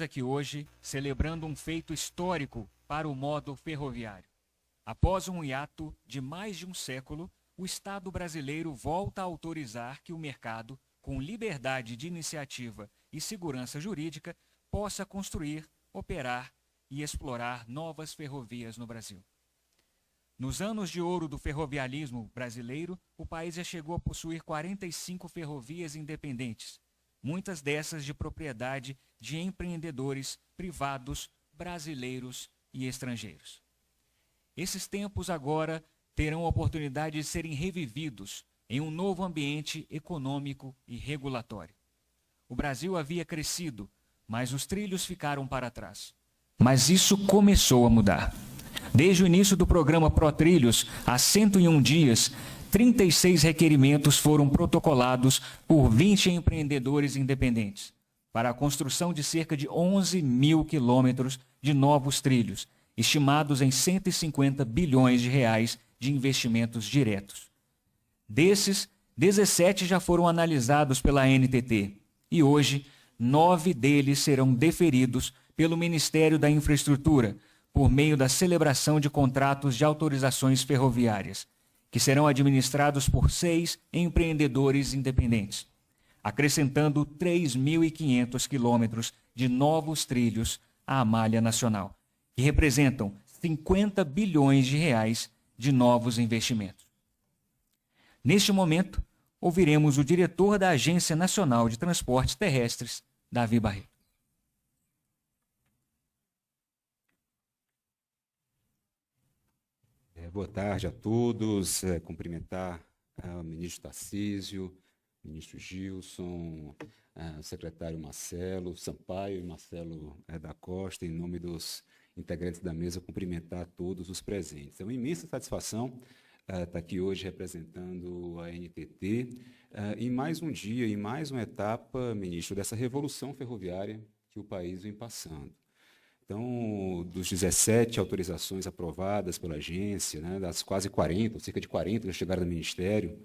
Aqui hoje, celebrando um feito histórico para o modo ferroviário. Após um hiato de mais de um século, o Estado brasileiro volta a autorizar que o mercado, com liberdade de iniciativa e segurança jurídica, possa construir, operar e explorar novas ferrovias no Brasil. Nos anos de ouro do ferroviarismo brasileiro, o país já chegou a possuir 45 ferrovias independentes, muitas dessas de propriedade de empreendedores privados brasileiros e estrangeiros. Esses tempos agora terão a oportunidade de serem revividos em um novo ambiente econômico e regulatório. O Brasil havia crescido, mas os trilhos ficaram para trás. Mas isso começou a mudar. Desde o início do programa ProTrilhos, há 101 dias, 36 requerimentos foram protocolados por 20 empreendedores independentes para a construção de cerca de 11 mil quilômetros de novos trilhos, estimados em 150 bilhões de reais de investimentos diretos. Desses, 17 já foram analisados pela ANTT e hoje 9 deles serão deferidos pelo Ministério da Infraestrutura por meio da celebração de contratos de autorizações ferroviárias, que serão administrados por 6 empreendedores independentes, acrescentando 3.500 quilômetros de novos trilhos à malha nacional, que representam 50 bilhões de reais de novos investimentos. Neste momento, ouviremos o diretor da Agência Nacional de Transportes Terrestres, Davi Barreto. Boa tarde a todos. Cumprimentar o ministro Tarcísio, o ministro Gilson, o secretário Marcelo Sampaio e Marcelo da Costa, em nome dos integrantes da mesa, cumprimentar todos os presentes. É uma imensa satisfação estar aqui hoje representando a ANTT em mais um dia, em mais uma etapa, ministro, dessa revolução ferroviária que o país vem passando. Então, dos 17 autorizações aprovadas pela agência, né, das quase 40, cerca de 40 que chegaram do Ministério,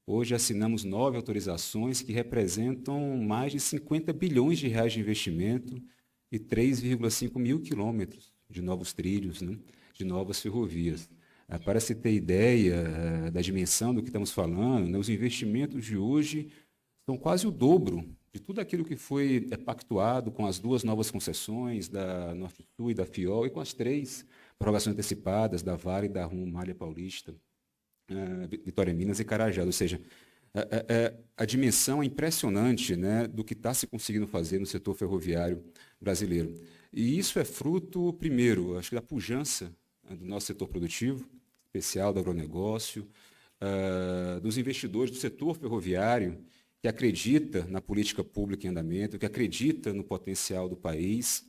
hoje assinamos 9 autorizações que representam mais de 50 bilhões de reais de investimento e 3,5 mil quilômetros de novos trilhos, né, de novas ferrovias. Para se ter ideia da dimensão do que estamos falando, né, os investimentos de hoje são quase o dobro de tudo aquilo que foi pactuado com as 2 novas concessões da Norte-Sul e da FIOL e com as 3 prorrogações antecipadas da Vale e da Rumo Malha Paulista, Vitória Minas e Carajás. Ou seja, a dimensão é impressionante, né, do que está se conseguindo fazer no setor ferroviário brasileiro. E isso é fruto, primeiro, acho que da pujança do nosso setor produtivo, especial do agronegócio, dos investidores do setor ferroviário, que acredita na política pública em andamento, que acredita no potencial do país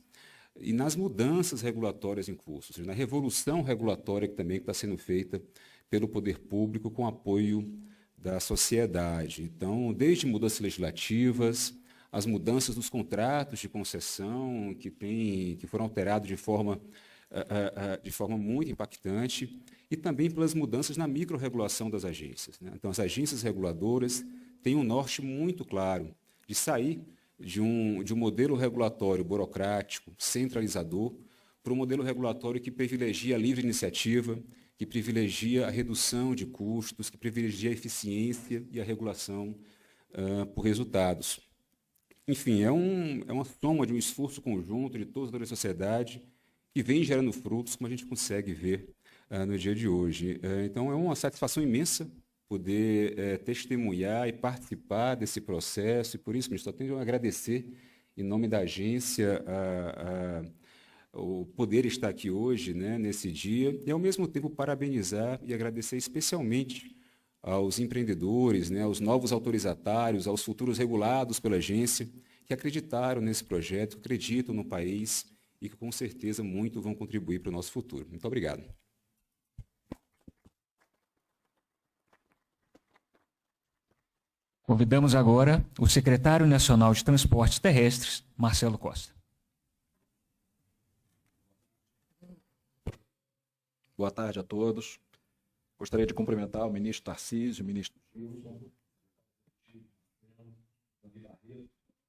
e nas mudanças regulatórias em curso, ou seja, na revolução regulatória que também está sendo feita pelo poder público com apoio da sociedade. Então, desde mudanças legislativas, as mudanças dos contratos de concessão que foram alterados de forma de forma muito impactante, e também pelas mudanças na microrregulação das agências, né? Então, as agências reguladoras têm um norte muito claro de sair de um modelo regulatório burocrático, centralizador, para um modelo regulatório que privilegia a livre iniciativa, que privilegia a redução de custos, que privilegia a eficiência e a regulação por resultados. Enfim, é uma soma de um esforço conjunto de toda a sociedade que vem gerando frutos, como a gente consegue ver no dia de hoje. Então, é uma satisfação imensa poder testemunhar e participar desse processo, e por isso, ministro, só tenho a agradecer, em nome da agência, o poder estar aqui hoje, né, nesse dia, e, ao mesmo tempo, parabenizar e agradecer especialmente aos empreendedores, né, aos novos autorizatários, aos futuros regulados pela agência, que acreditaram nesse projeto, que acreditam no país e que, com certeza, muito vão contribuir para o nosso futuro. Muito obrigado. Convidamos agora o secretário nacional de Transportes Terrestres, Marcelo Costa. Boa tarde a todos. Gostaria de cumprimentar o ministro Tarcísio, o ministro Gilson,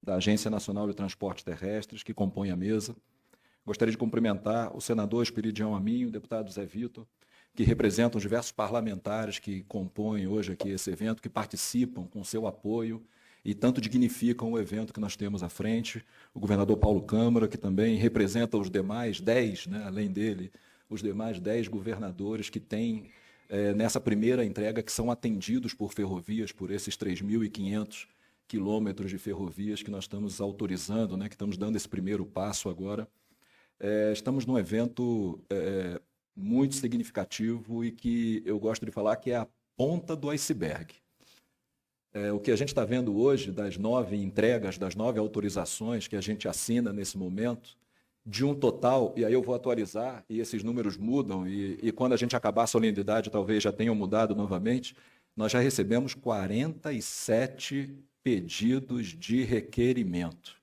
da Agência Nacional de Transportes Terrestres, que compõe a mesa. Gostaria de cumprimentar o senador Esperidião Amin, o deputado Zé Vitor, que representam os diversos parlamentares que compõem hoje aqui esse evento, que participam com seu apoio e tanto dignificam o evento que nós temos à frente. O governador Paulo Câmara, que também representa os demais 10, né, além dele, os demais 10 governadores que têm, nessa primeira entrega, que são atendidos por ferrovias, por esses 3.500 quilômetros de ferrovias que nós estamos autorizando, né, que estamos dando esse primeiro passo agora. Estamos num evento muito significativo e que eu gosto de falar que é a ponta do iceberg. O que a gente está vendo hoje, das 9 entregas, das 9 autorizações que a gente assina nesse momento, de um total, e aí eu vou atualizar, e esses números mudam, e quando a gente acabar a solenidade talvez já tenham mudado novamente, nós já recebemos 47 pedidos de requerimento.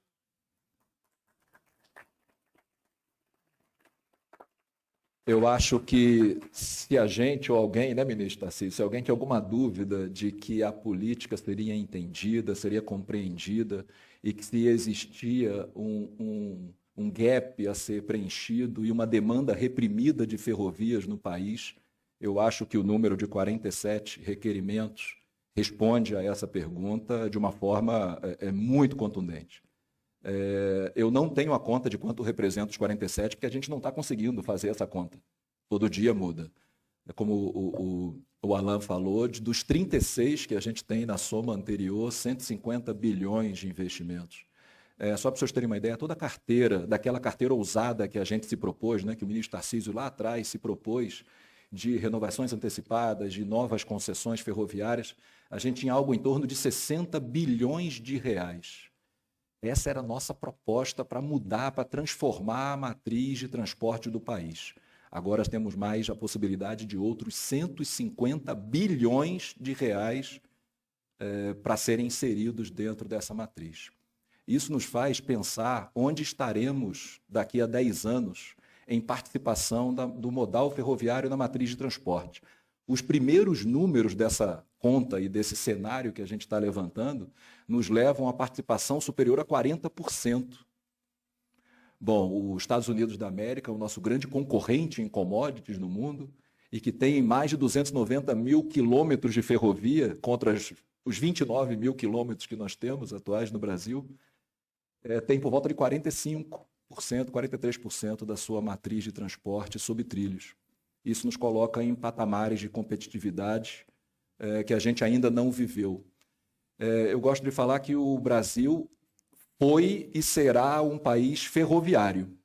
Eu acho que se a gente ou alguém, né, ministro Tarcísio, se alguém tem alguma dúvida de que a política seria entendida, seria compreendida e que se existia um gap a ser preenchido e uma demanda reprimida de ferrovias no país, eu acho que o número de 47 requerimentos responde a essa pergunta de uma forma muito contundente. Eu não tenho a conta de quanto representa os 47, porque a gente não está conseguindo fazer essa conta. Todo dia muda. Como o Alan falou, dos 36 que a gente tem na soma anterior, 150 bilhões de investimentos. Só para vocês terem uma ideia, toda a carteira, daquela carteira ousada que a gente se propôs, né, que o ministro Tarcísio lá atrás se propôs, de renovações antecipadas, de novas concessões ferroviárias, a gente tinha algo em torno de 60 bilhões de reais. Essa era a nossa proposta para mudar, para transformar a matriz de transporte do país. Agora temos mais a possibilidade de outros 150 bilhões de reais para serem inseridos dentro dessa matriz. Isso nos faz pensar onde estaremos daqui a 10 anos em participação do modal ferroviário na matriz de transporte. Os primeiros números dessa conta e desse cenário que a gente está levantando nos levam a participação superior a 40%. Bom, os Estados Unidos da América, o nosso grande concorrente em commodities no mundo, e que tem mais de 290 mil quilômetros de ferrovia contra os 29 mil quilômetros que nós temos atuais no Brasil, tem por volta de 45%, 43% da sua matriz de transporte sob trilhos. Isso nos coloca em patamares de competitividade que a gente ainda não viveu. Eu gosto de falar que o Brasil foi e será um país ferroviário.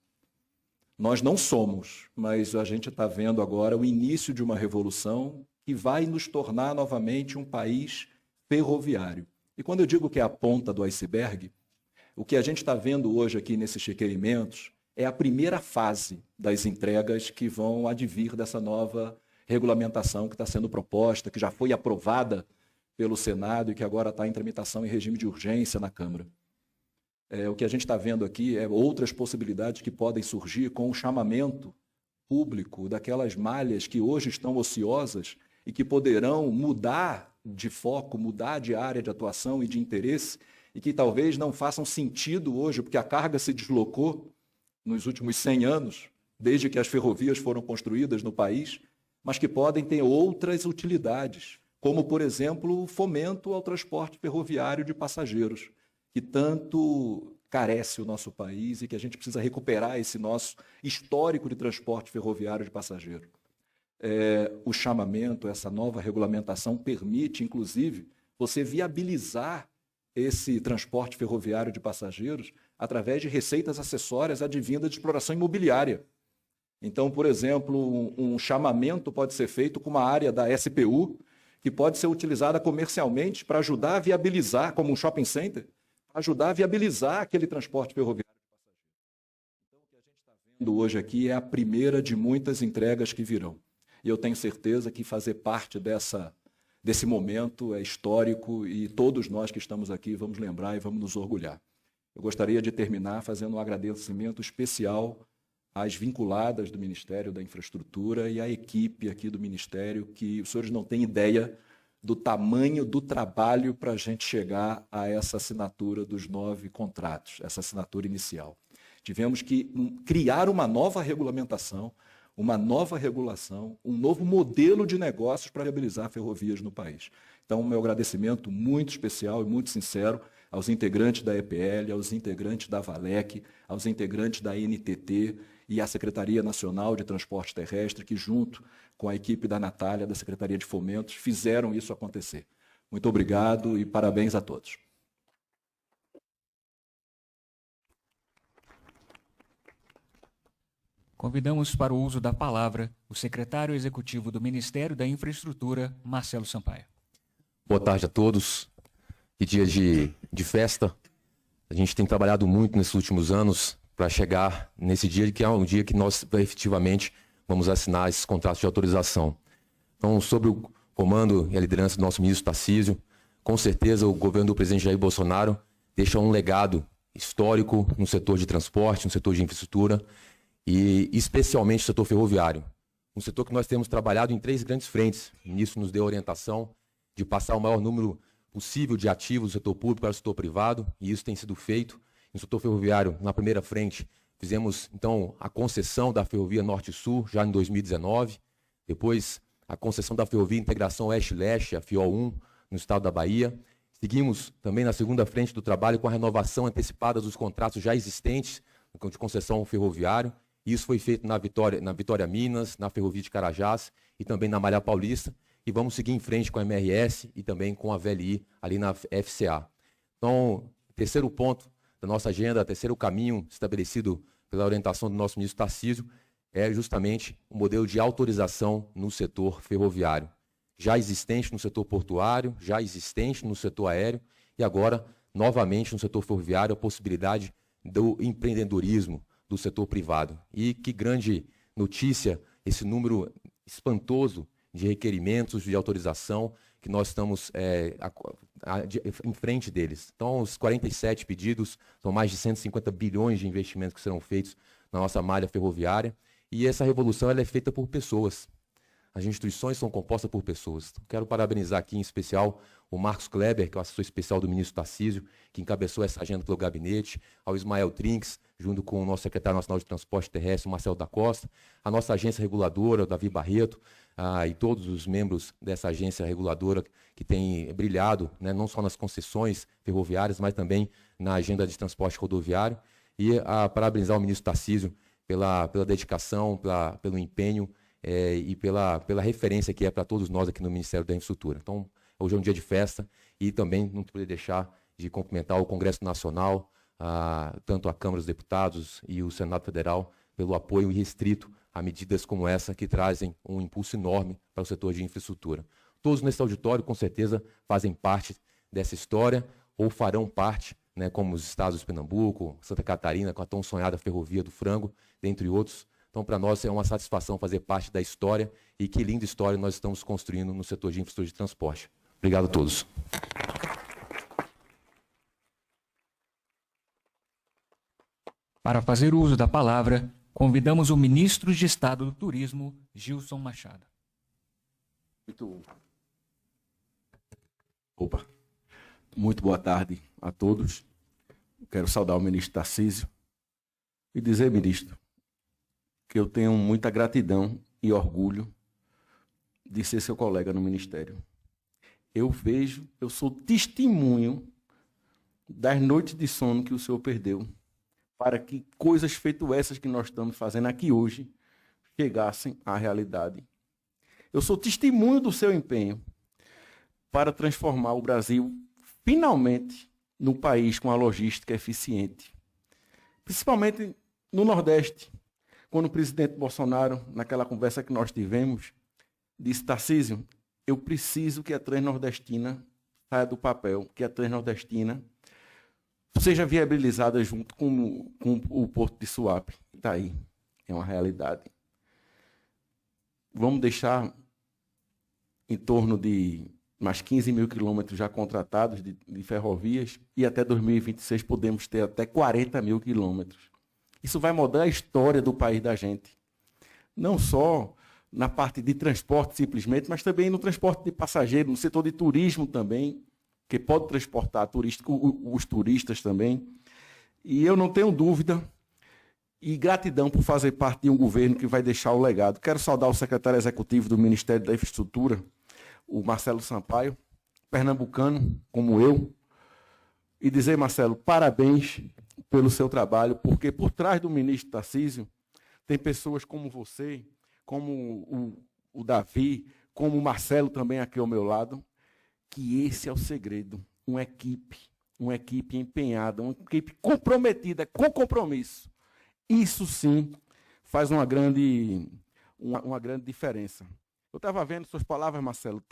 Nós não somos, mas a gente está vendo agora o início de uma revolução que vai nos tornar novamente um país ferroviário. E quando eu digo que é a ponta do iceberg, o que a gente está vendo hoje aqui nesses requerimentos é a primeira fase das entregas que vão advir dessa nova regulamentação que está sendo proposta, que já foi aprovada pelo Senado e que agora está em tramitação em regime de urgência na Câmara. O que a gente está vendo aqui é outras possibilidades que podem surgir com o chamamento público, daquelas malhas que hoje estão ociosas e que poderão mudar de foco, mudar de área de atuação e de interesse, e que talvez não façam sentido hoje, porque a carga se deslocou nos últimos 100 anos, desde que as ferrovias foram construídas no país, mas que podem ter outras utilidades, como, por exemplo, o fomento ao transporte ferroviário de passageiros, que tanto carece o nosso país e que a gente precisa recuperar esse nosso histórico de transporte ferroviário de passageiro. O chamamento, essa nova regulamentação permite, inclusive, você viabilizar esse transporte ferroviário de passageiros através de receitas acessórias advindas de exploração imobiliária. Então, por exemplo, um chamamento pode ser feito com uma área da SPU que pode ser utilizada comercialmente para ajudar a viabilizar, como um shopping center, para ajudar a viabilizar aquele transporte ferroviário de passageiros. Então, o que a gente está vendo hoje aqui é a primeira de muitas entregas que virão. E eu tenho certeza que fazer parte desse momento é histórico e todos nós que estamos aqui vamos lembrar e vamos nos orgulhar. Eu gostaria de terminar fazendo um agradecimento especial às vinculadas do Ministério da Infraestrutura e à equipe aqui do Ministério, que os senhores não têm ideia do tamanho do trabalho para a gente chegar a essa assinatura dos 9 contratos, essa assinatura inicial. Tivemos que criar uma nova regulamentação, uma nova regulação, um novo modelo de negócios para viabilizar ferrovias no país. Então, meu agradecimento muito especial e muito sincero aos integrantes da EPL, aos integrantes da Valec, aos integrantes da NTT e à Secretaria Nacional de Transporte Terrestre, que junto com a equipe da Natália, da Secretaria de Fomentos, fizeram isso acontecer. Muito obrigado e parabéns a todos. Convidamos para o uso da palavra o secretário executivo do Ministério da Infraestrutura, Marcelo Sampaio. Boa tarde a todos. Que dia de festa. A gente tem trabalhado muito nesses últimos anos para chegar nesse dia, que é um dia que nós efetivamente vamos assinar esses contratos de autorização. Então, sob o comando e a liderança do nosso ministro Tarcísio, com certeza o governo do presidente Jair Bolsonaro deixa um legado histórico no setor de transporte, no setor de infraestrutura e especialmente no setor ferroviário. Um setor que nós temos trabalhado em 3 grandes frentes. O ministro nos deu a orientação de passar o maior número possível de ativos do setor público para o setor privado, e isso tem sido feito. No setor ferroviário, na primeira frente, fizemos, então, a concessão da Ferrovia Norte-Sul, já em 2019. Depois, a concessão da Ferrovia Integração Oeste-Leste, a FIO1, no estado da Bahia. Seguimos também na segunda frente do trabalho com a renovação antecipada dos contratos já existentes de concessão ferroviário. Isso foi feito na Vitória Minas, na Ferrovia de Carajás e também na Malha Paulista. E vamos seguir em frente com a MRS e também com a VLI ali na FCA. Então, terceiro ponto da nossa agenda, terceiro caminho estabelecido pela orientação do nosso ministro Tarcísio, é justamente o modelo de autorização no setor ferroviário. Já existente no setor portuário, já existente no setor aéreo e agora, novamente, no setor ferroviário, a possibilidade do empreendedorismo do setor privado. E que grande notícia esse número espantoso de requerimentos de autorização que nós estamos em frente deles. Então, os 47 pedidos, são mais de 150 bilhões de investimentos que serão feitos na nossa malha ferroviária, e essa revolução ela é feita por pessoas. As instituições são compostas por pessoas. Quero parabenizar aqui, em especial, o Marcos Kleber, que é o assessor especial do ministro Tarcísio, que encabeçou essa agenda pelo gabinete, ao Ismael Trinques, junto com o nosso secretário nacional de Transporte Terrestre, Marcelo da Costa, a nossa agência reguladora, o Davi Barreto, e todos os membros dessa agência reguladora que têm brilhado, né, não só nas concessões ferroviárias, mas também na agenda de transporte rodoviário. E parabenizar o ministro Tarcísio pela dedicação, pelo empenho e pela referência que é para todos nós aqui no Ministério da Infraestrutura. Então, hoje é um dia de festa e também não poderia deixar de cumprimentar o Congresso Nacional, tanto a Câmara dos Deputados e o Senado Federal, pelo apoio irrestrito a medidas como essa que trazem um impulso enorme para o setor de infraestrutura. Todos nesse auditório, com certeza, fazem parte dessa história ou farão parte, né, como os estados de Pernambuco, Santa Catarina, com a tão sonhada Ferrovia do Frango, dentre outros. Então, para nós é uma satisfação fazer parte da história e que linda história nós estamos construindo no setor de infraestrutura de transporte. Obrigado a todos. Para fazer uso da palavra, Convidamos o ministro de Estado do Turismo, Gilson Machado. Muito boa tarde a todos. Quero saudar o ministro Tarcísio e dizer, ministro, que eu tenho muita gratidão e orgulho de ser seu colega no ministério. Eu sou testemunho das noites de sono que o senhor perdeu para que coisas feitas essas que nós estamos fazendo aqui hoje chegassem à realidade. Eu sou testemunho do seu empenho para transformar o Brasil finalmente num país com a logística eficiente. Principalmente no Nordeste, quando o presidente Bolsonaro, naquela conversa que nós tivemos, disse: Tarcísio, eu preciso que a Transnordestina saia do papel, que a Transnordestina seja viabilizada junto com o Porto de Suape. Está aí, é uma realidade. Vamos deixar em torno de mais 15 mil quilômetros já contratados de ferrovias e até 2026 podemos ter até 40 mil quilômetros. Isso vai mudar a história do país da gente. Não só na parte de transporte simplesmente, mas também no transporte de passageiro, no setor de turismo também, que pode transportar os turistas também. E eu não tenho dúvida e gratidão por fazer parte de um governo que vai deixar o legado. Quero saudar o secretário executivo do Ministério da Infraestrutura, o Marcelo Sampaio, pernambucano como eu, e dizer, Marcelo, parabéns pelo seu trabalho, porque por trás do ministro Tarcísio tem pessoas como você, como o Davi, como o Marcelo também aqui ao meu lado, que esse é o segredo. Uma equipe empenhada, uma equipe comprometida, com compromisso. Isso sim faz uma grande diferença. Eu estava vendo suas palavras, Marcelo,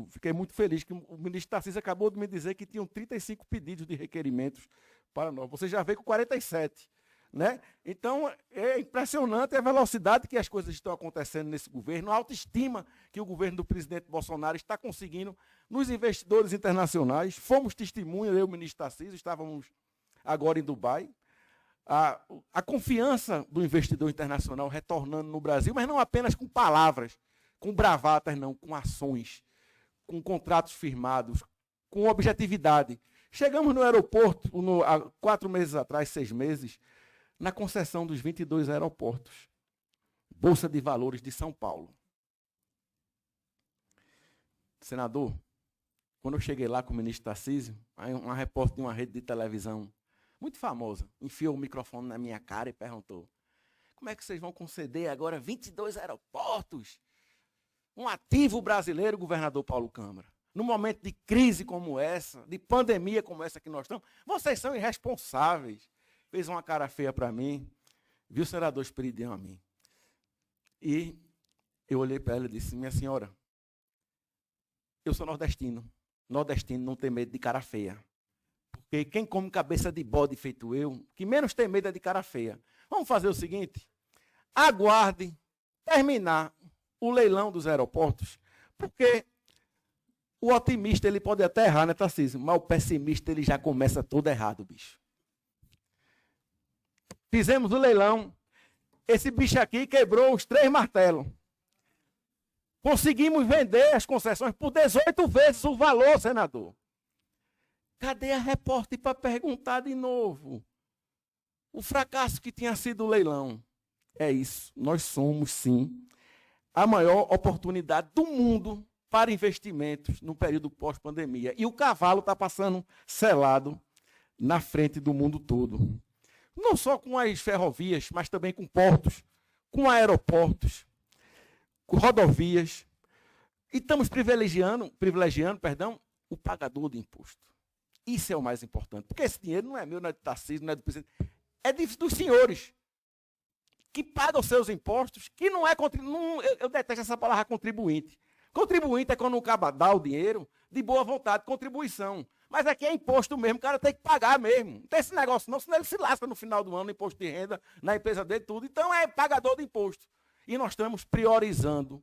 fiquei muito feliz que o ministro Tarcísio acabou de me dizer que tinham 35 pedidos de requerimentos para nós. Você já veio com 47. Né? Então, é impressionante a velocidade que as coisas estão acontecendo nesse governo, a autoestima que o governo do presidente Bolsonaro está conseguindo nos investidores internacionais. Fomos testemunha, eu e o ministro Tarcísio, estávamos agora em Dubai. A confiança do investidor internacional retornando no Brasil, mas não apenas com palavras, com bravatas, não, com ações, com contratos firmados, com objetividade. Chegamos no aeroporto, há 4 meses atrás, 6 meses, na concessão dos 22 aeroportos. Bolsa de Valores de São Paulo. Senador, quando eu cheguei lá com o ministro Tarcísio, aí uma repórter de uma rede de televisão muito famosa enfiou o microfone na minha cara e perguntou: como é que vocês vão conceder agora 22 aeroportos? Um ativo brasileiro, governador Paulo Câmara. Num momento de crise como essa, de pandemia como essa que nós estamos, vocês são irresponsáveis. Fez uma cara feia para mim, viu o senador Esperidião a mim. E eu olhei para ela e disse: minha senhora, eu sou nordestino. Nordestino não tem medo de cara feia. Porque quem come cabeça de bode feito eu, que menos tem medo é de cara feia. Vamos fazer o seguinte: aguarde terminar o leilão dos aeroportos, porque o otimista ele pode até errar, né, Tarcísio? Mas o pessimista ele já começa todo errado, bicho. Fizemos o leilão, esse bicho aqui quebrou os 3 martelos. Conseguimos vender as concessões por 18 vezes o valor, senador. Cadê a repórter para perguntar de novo? O fracasso que tinha sido o leilão. É isso, nós somos, sim, a maior oportunidade do mundo para investimentos no período pós-pandemia. E o cavalo está passando selado na frente do mundo todo. Não só com as ferrovias, mas também com portos, com aeroportos, com rodovias. E estamos privilegiando, o pagador de imposto. Isso é o mais importante. Porque esse dinheiro não é meu, não é do Tarcísio, não é do presidente. É dos senhores que pagam os seus impostos, que não é contribuinte. Eu detesto essa palavra contribuinte. Contribuinte é quando o cara dá o dinheiro de boa vontade, contribuição. Mas aqui é imposto mesmo, o cara tem que pagar mesmo. Não tem esse negócio não, senão ele se lasca no final do ano, no imposto de renda, na empresa dele, tudo. Então é pagador de imposto. E nós estamos priorizando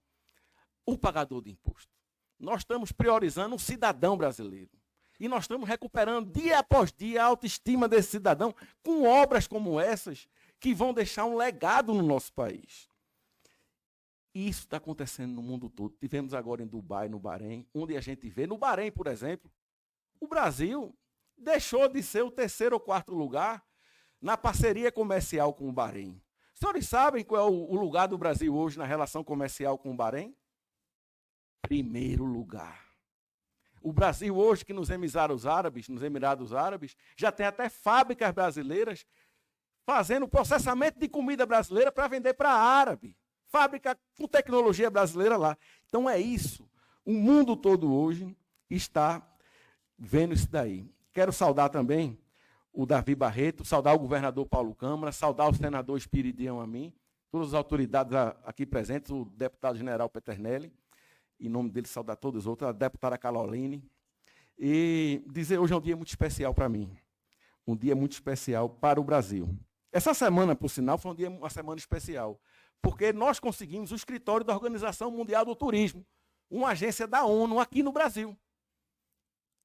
o pagador de imposto. Nós estamos priorizando o cidadão brasileiro. E nós estamos recuperando dia após dia a autoestima desse cidadão com obras como essas, que vão deixar um legado no nosso país. E isso está acontecendo no mundo todo. Tivemos agora em Dubai, no Bahrein, onde a gente vê, no Bahrein, por exemplo, o Brasil deixou de ser o 3º ou 4º lugar na parceria comercial com o Bahrein. Os senhores sabem qual é o lugar do Brasil hoje na relação comercial com o Bahrein? 1º lugar. O Brasil hoje, que nos Emirados Árabes, já tem até fábricas brasileiras fazendo processamento de comida brasileira para vender para árabe. Fábrica com tecnologia brasileira lá. Então é isso. O mundo todo hoje está vendo isso daí. Quero saudar também o Davi Barreto, saudar o governador Paulo Câmara, saudar o senador Espiridião Amin, todas as autoridades aqui presentes, o deputado-general Peternelli, em nome dele saudar todos os outros, a deputada Caroline, e dizer hoje é um dia muito especial para mim, um dia muito especial para o Brasil. Essa semana, por sinal, foi uma semana especial, porque nós conseguimos o escritório da Organização Mundial do Turismo, uma agência da ONU aqui no Brasil.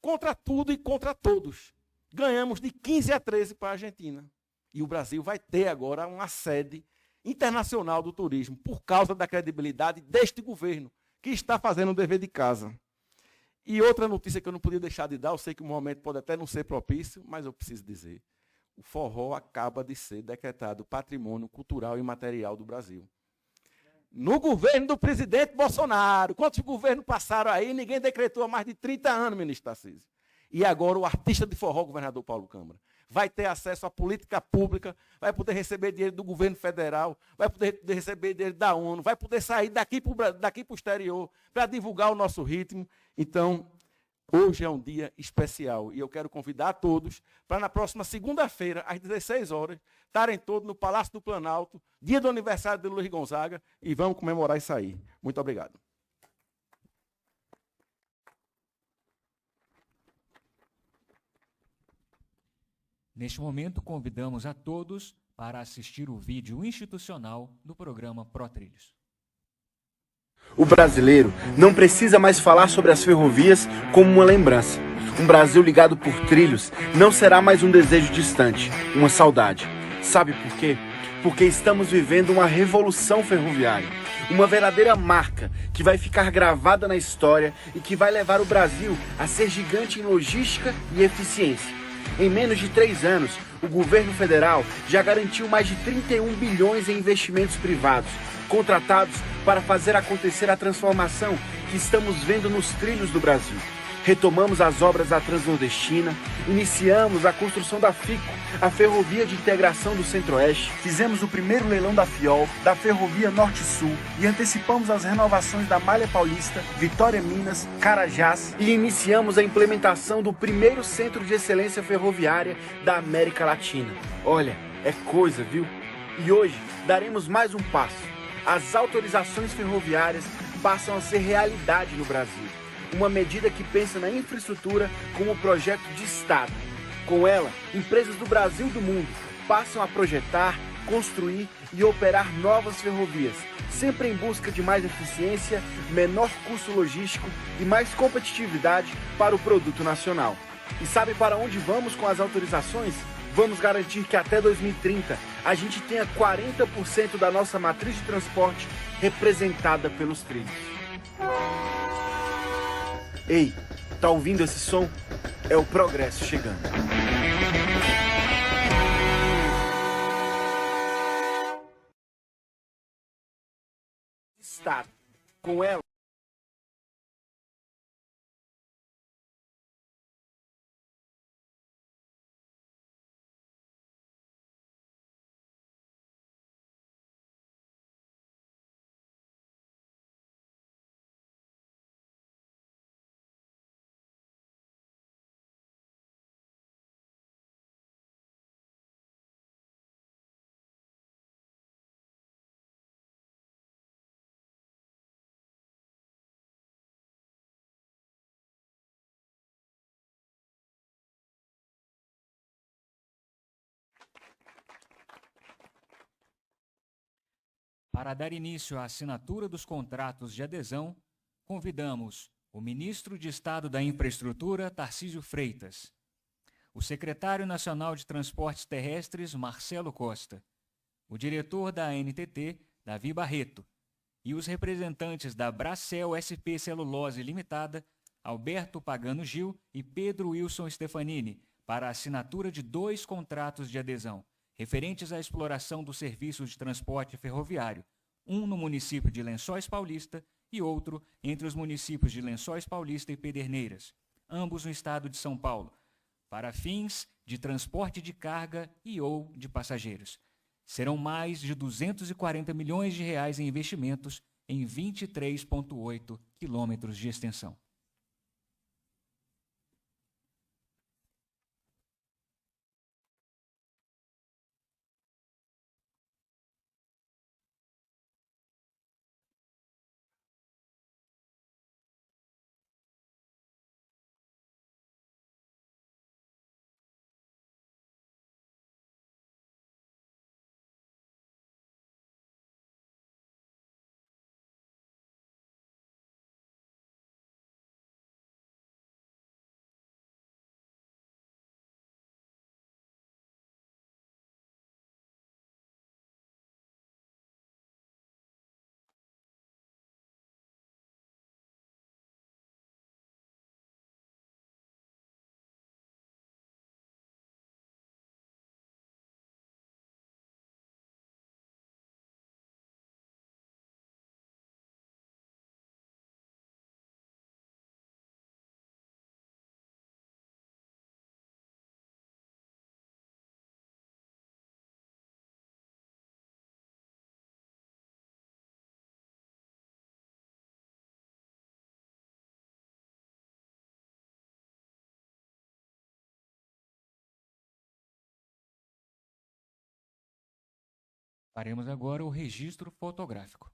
Contra tudo e contra todos. Ganhamos de 15-13 para a Argentina. E o Brasil vai ter agora uma sede internacional do turismo, por causa da credibilidade deste governo, que está fazendo o dever de casa. E outra notícia que eu não podia deixar de dar, eu sei que o momento pode até não ser propício, mas eu preciso dizer. O forró acaba de ser decretado patrimônio cultural e material do Brasil. No governo do presidente Bolsonaro. Quantos governos passaram aí? Ninguém decretou há mais de 30 anos, ministro Tarcísio. E agora o artista de forró, o governador Paulo Câmara, vai ter acesso à política pública, vai poder receber dinheiro do governo federal, vai poder receber dinheiro da ONU, vai poder sair daqui para o exterior para divulgar o nosso ritmo. Então, hoje é um dia especial e eu quero convidar a todos para na próxima segunda-feira, às 16 horas, estarem todos no Palácio do Planalto, dia do aniversário de Luiz Gonzaga, e vamos comemorar isso aí. Muito obrigado. Neste momento, convidamos a todos para assistir o vídeo institucional do programa ProTrilhos. O brasileiro não precisa mais falar sobre as ferrovias como uma lembrança. Um Brasil ligado por trilhos não será mais um desejo distante, uma saudade. Sabe por quê? Porque estamos vivendo uma revolução ferroviária. Uma verdadeira marca que vai ficar gravada na história e que vai levar o Brasil a ser gigante em logística e eficiência. Em menos de 3 anos, o governo federal já garantiu mais de 31 bilhões em investimentos privados, contratados para fazer acontecer a transformação que estamos vendo nos trilhos do Brasil. Retomamos as obras da Transnordestina, iniciamos a construção da FICO, a Ferrovia de Integração do Centro-Oeste, fizemos o primeiro leilão da FIOL, da Ferrovia Norte-Sul e antecipamos as renovações da Malha Paulista, Vitória Minas, Carajás e iniciamos a implementação do primeiro Centro de Excelência Ferroviária da América Latina. Olha, é coisa, viu? E hoje daremos mais um passo. As autorizações ferroviárias passam a ser realidade no Brasil. Uma medida que pensa na infraestrutura como projeto de Estado. Com ela, empresas do Brasil e do mundo passam a projetar, construir e operar novas ferrovias, sempre em busca de mais eficiência, menor custo logístico e mais competitividade para o produto nacional. E sabe para onde vamos com as autorizações? Vamos garantir que até 2030 a gente tenha 40% da nossa matriz de transporte representada pelos trilhos. Ei, tá ouvindo esse som? É o progresso chegando. Estado. Com ela. Para dar início à assinatura dos contratos de adesão, convidamos o Ministro de Estado da Infraestrutura, Tarcísio Freitas, o Secretário Nacional de Transportes Terrestres, Marcelo Costa, o diretor da ANTT, Davi Barreto, e os representantes da Bracel SP Celulose Limitada, Alberto Pagano Gil e Pedro Wilson Stefanini, para a assinatura de 2 contratos de adesão, referentes à exploração do serviço de transporte ferroviário, um no município de Lençóis Paulista e outro entre os municípios de Lençóis Paulista e Pederneiras, ambos no estado de São Paulo, para fins de transporte de carga e ou de passageiros. Serão mais de 240 milhões de reais em investimentos em 23,8 quilômetros de extensão. Faremos agora o registro fotográfico.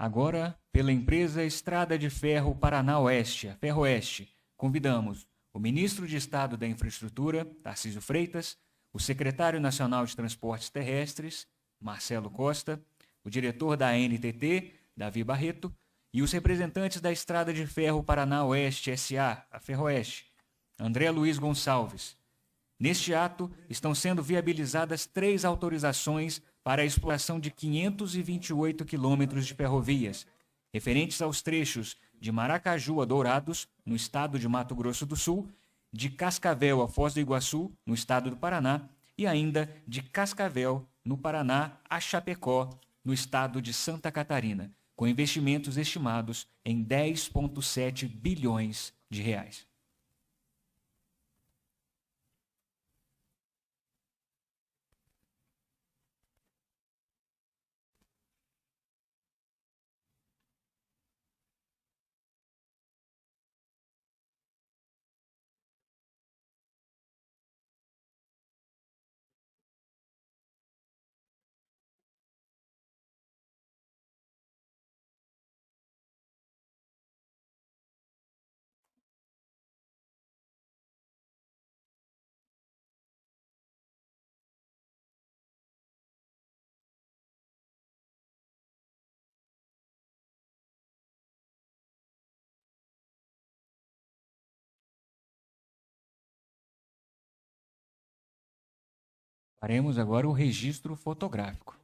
Agora, pela empresa Estrada de Ferro Paraná Oeste, a Ferroeste, convidamos o ministro de Estado da Infraestrutura, Tarcísio Freitas, o secretário nacional de Transportes Terrestres, Marcelo Costa, o diretor da ANTT, Davi Barreto, e os representantes da Estrada de Ferro Paraná Oeste S.A., a Ferroeste, André Luiz Gonçalves. Neste ato, estão sendo viabilizadas 3 autorizações para a exploração de 528 quilômetros de ferrovias, referentes aos trechos de Maracaju a Dourados, no estado de Mato Grosso do Sul, de Cascavel a Foz do Iguaçu, no estado do Paraná, e ainda de Cascavel, no Paraná, a Chapecó, no estado de Santa Catarina, com investimentos estimados em 10,7 bilhões de reais. Faremos agora o registro fotográfico.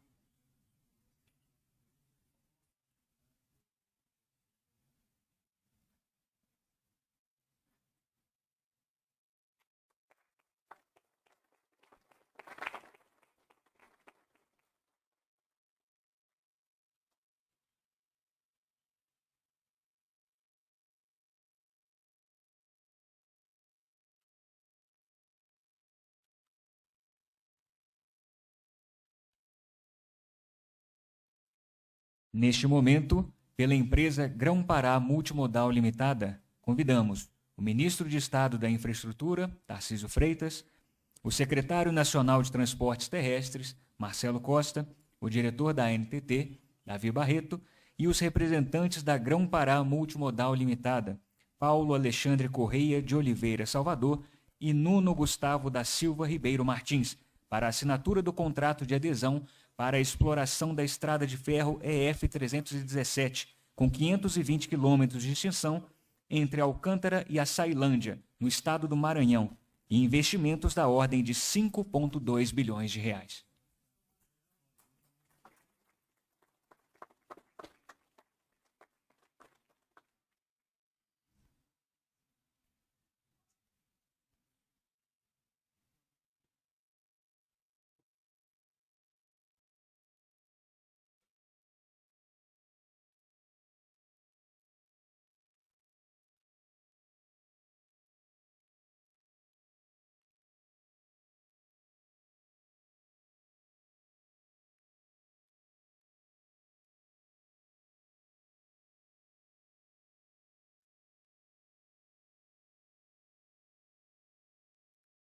Neste momento, pela empresa Grão-Pará Multimodal Limitada, convidamos o ministro de Estado da Infraestrutura, Tarcísio Freitas, o secretário nacional de Transportes Terrestres, Marcelo Costa, o diretor da ANTT, Davi Barreto, e os representantes da Grão-Pará Multimodal Limitada, Paulo Alexandre Correia de Oliveira Salvador e Nuno Gustavo da Silva Ribeiro Martins, para a assinatura do contrato de adesão para a exploração da estrada de ferro EF-317, com 520 quilômetros de extensão entre Alcântara e Açailândia, no estado do Maranhão, e investimentos da ordem de 5,2 bilhões de reais.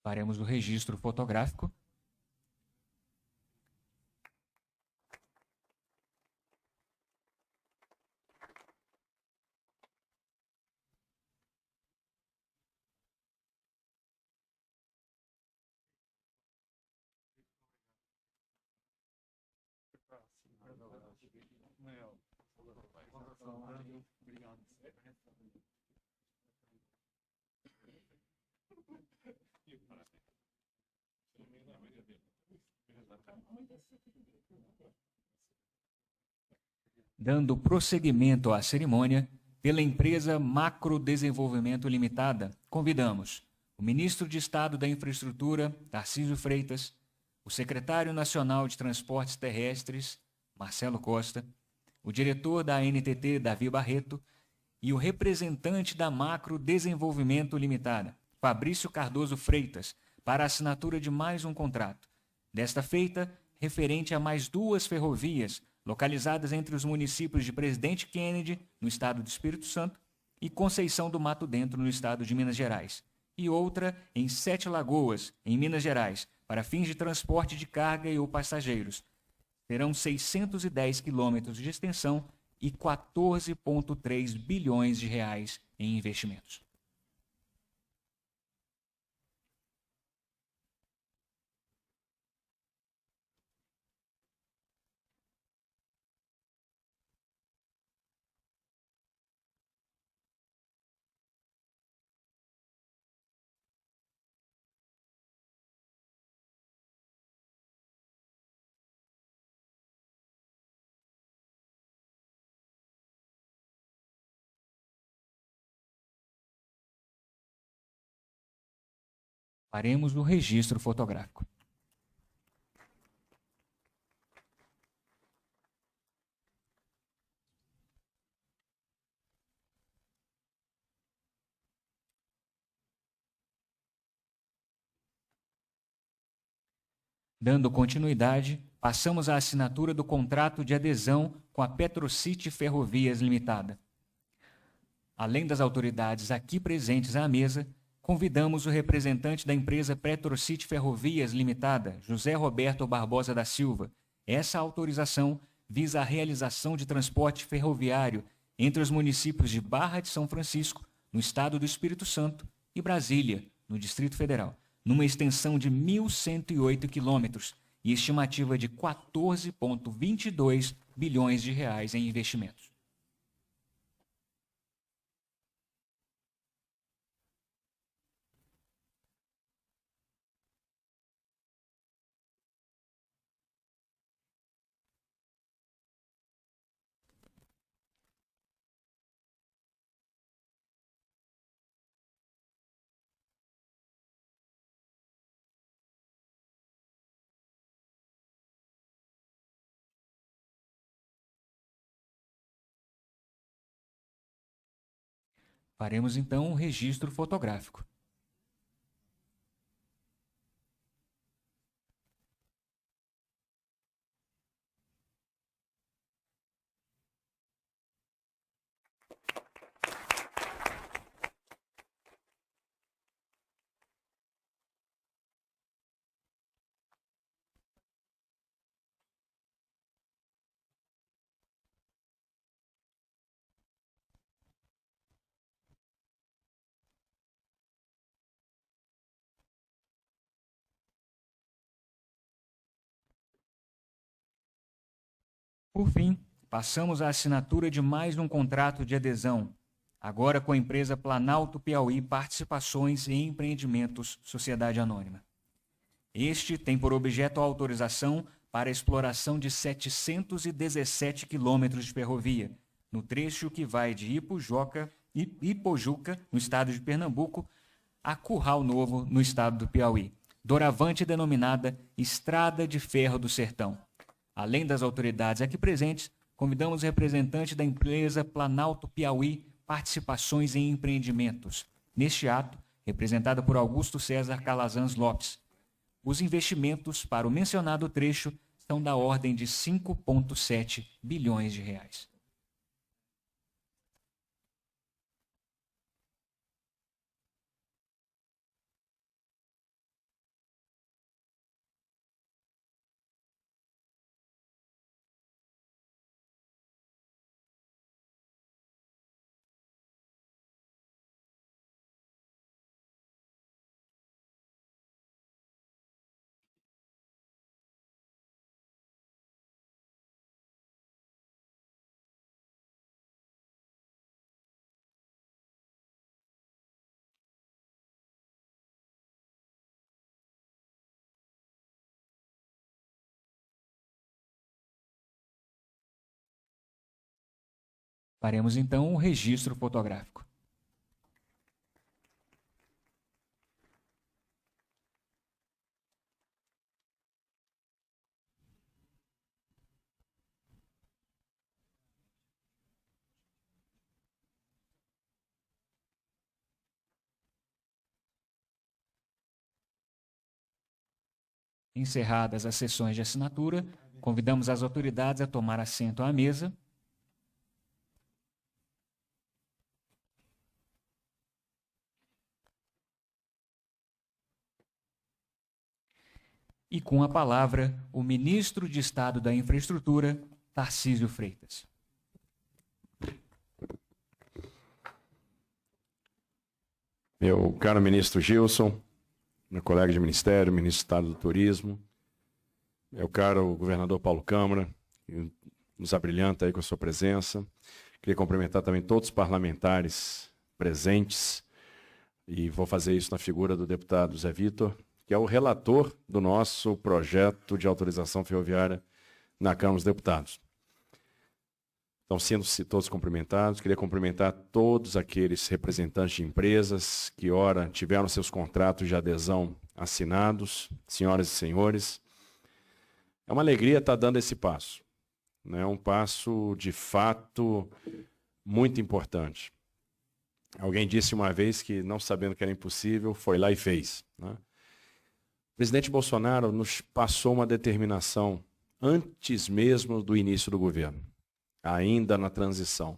Faremos o registro fotográfico. Dando prosseguimento à cerimônia, pela empresa Macro Desenvolvimento Limitada, convidamos o Ministro de Estado da Infraestrutura, Tarcísio Freitas, o Secretário Nacional de Transportes Terrestres, Marcelo Costa, o diretor da ANTT, Davi Barreto, e o representante da Macro Desenvolvimento Limitada, Fabrício Cardoso Freitas, para a assinatura de mais um contrato. Desta feita, referente a mais 2 ferrovias localizadas entre os municípios de Presidente Kennedy, no estado do Espírito Santo, e Conceição do Mato Dentro, no estado de Minas Gerais, e outra em 7 Lagoas, em Minas Gerais, para fins de transporte de carga e ou passageiros. Terão 610 quilômetros de extensão e 14,3 bilhões de reais em investimentos. Faremos o registro fotográfico. Dando continuidade, passamos à assinatura do contrato de adesão com a Petrocity Ferrovias Limitada. Além das autoridades aqui presentes à mesa, convidamos o representante da empresa Petrocity Ferrovias Limitada, José Roberto Barbosa da Silva. Essa autorização visa a realização de transporte ferroviário entre os municípios de Barra de São Francisco, no estado do Espírito Santo, e Brasília, no Distrito Federal, numa extensão de 1.108 quilômetros e estimativa de 14,22 bilhões de reais em investimentos. Faremos então um registro fotográfico. Por fim, passamos à assinatura de mais um contrato de adesão, agora com a empresa Planalto Piauí Participações e Empreendimentos Sociedade Anônima. Este tem por objeto a autorização para a exploração de 717 quilômetros de ferrovia, no trecho que vai de Ipojuca, no estado de Pernambuco, a Curral Novo, no estado do Piauí, doravante denominada Estrada de Ferro do Sertão. Além das autoridades aqui presentes, convidamos o representante da empresa Planalto Piauí Participações em Empreendimentos. Neste ato, representada por Augusto César Calazans Lopes. Os investimentos para o mencionado trecho são da ordem de 5,7 bilhões de reais. Faremos então o registro fotográfico. Encerradas as sessões de assinatura, convidamos as autoridades a tomar assento à mesa. E com a palavra, o ministro de Estado da Infraestrutura, Tarcísio Freitas. Meu caro ministro Gilson, meu colega de ministério, ministro do Estado do Turismo, meu caro governador Paulo Câmara, que nos abrilhanta aí com a sua presença. Queria cumprimentar também todos os parlamentares presentes, e vou fazer isso na figura do deputado Zé Vitor, que é o relator do nosso projeto de autorização ferroviária na Câmara dos Deputados. Então, sendo-se todos cumprimentados, queria cumprimentar todos aqueles representantes de empresas que, ora, tiveram seus contratos de adesão assinados, senhoras e senhores. É uma alegria estar dando esse passo, né? Um passo, de fato, muito importante. Alguém disse uma vez que, não sabendo que era impossível, foi lá e fez, né? O presidente Bolsonaro nos passou uma determinação antes mesmo do início do governo, ainda na transição.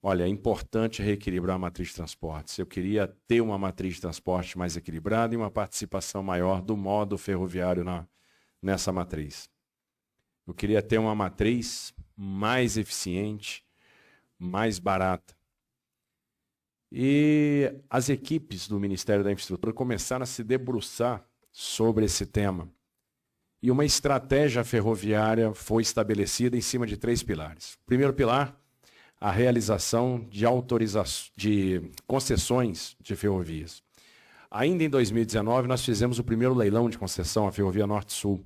Olha, é importante reequilibrar a matriz de transportes. Eu queria ter uma matriz de transporte mais equilibrada e uma participação maior do modo ferroviário nessa matriz. Eu queria ter uma matriz mais eficiente, mais barata. E as equipes do Ministério da Infraestrutura começaram a se debruçar sobre esse tema. E uma estratégia ferroviária foi estabelecida em cima de 3 pilares. O primeiro pilar, a realização de concessões de ferrovias. Ainda em 2019, nós fizemos o primeiro leilão de concessão, a Ferrovia Norte-Sul.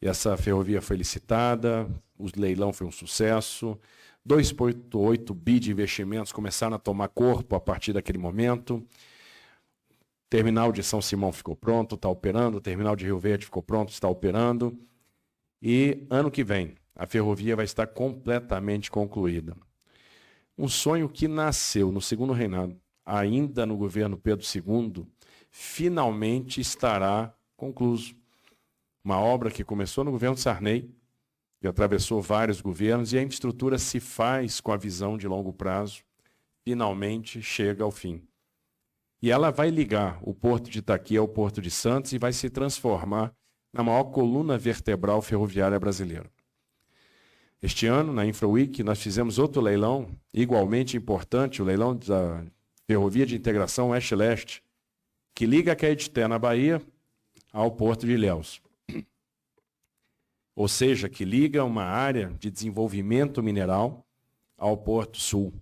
E essa ferrovia foi licitada, o leilão foi um sucesso, 2,8 bi de investimentos começaram a tomar corpo a partir daquele momento. O terminal de São Simão ficou pronto, está operando, o terminal de Rio Verde ficou pronto, está operando. E ano que vem, a ferrovia vai estar completamente concluída. Um sonho que nasceu no segundo reinado, ainda no governo Pedro II, finalmente estará concluído. Uma obra que começou no governo Sarney, que atravessou vários governos, e a infraestrutura se faz com a visão de longo prazo, finalmente chega ao fim. E ela vai ligar o Porto de Itaqui ao Porto de Santos e vai se transformar na maior coluna vertebral ferroviária brasileira. Este ano, na InfraWeek, nós fizemos outro leilão, igualmente importante, o leilão da Ferrovia de Integração Oeste-Leste, que liga a Caetité, na Bahia, ao Porto de Ilhéus. ou seja, que liga uma área de desenvolvimento mineral ao Porto Sul.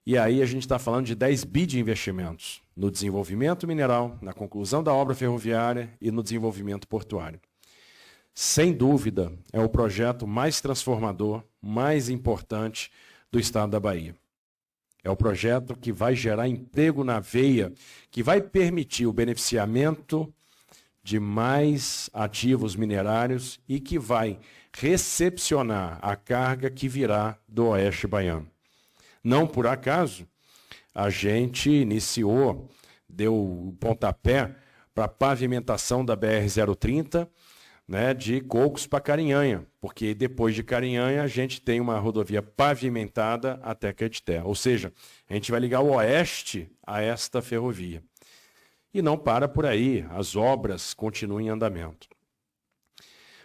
E aí a gente está falando de 10 bi de investimentos no desenvolvimento mineral, na conclusão da obra ferroviária e no desenvolvimento portuário. Sem dúvida, é o projeto mais transformador, mais importante do estado da Bahia. É o projeto que vai gerar emprego na veia, que vai permitir o beneficiamento de mais ativos minerários e que vai recepcionar a carga que virá do Oeste Baiano. Não por acaso, a gente iniciou, deu o pontapé para a pavimentação da BR-030, né, de Cocos para Carinhanha, porque depois de Carinhanha a gente tem uma rodovia pavimentada até Caetité. Ou seja, a gente vai ligar o Oeste a esta ferrovia. E não para por aí, as obras continuam em andamento.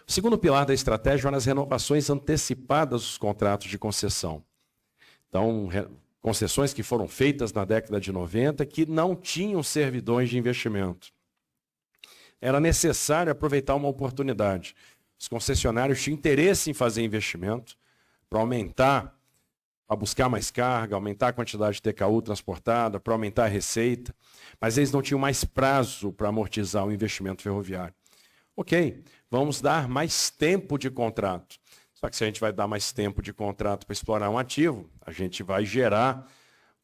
O segundo pilar da estratégia é nas renovações antecipadas dos contratos de concessão. Então, concessões que foram feitas na década de 90 que não tinham servidões de investimento. Era necessário aproveitar uma oportunidade. Os concessionários tinham interesse em fazer investimento para aumentar, para buscar mais carga, aumentar a quantidade de TKU transportada, para aumentar a receita, mas eles não tinham mais prazo para amortizar o investimento ferroviário. Ok, vamos dar mais tempo de contrato. Só que se a gente vai dar mais tempo de contrato para explorar um ativo, a gente vai gerar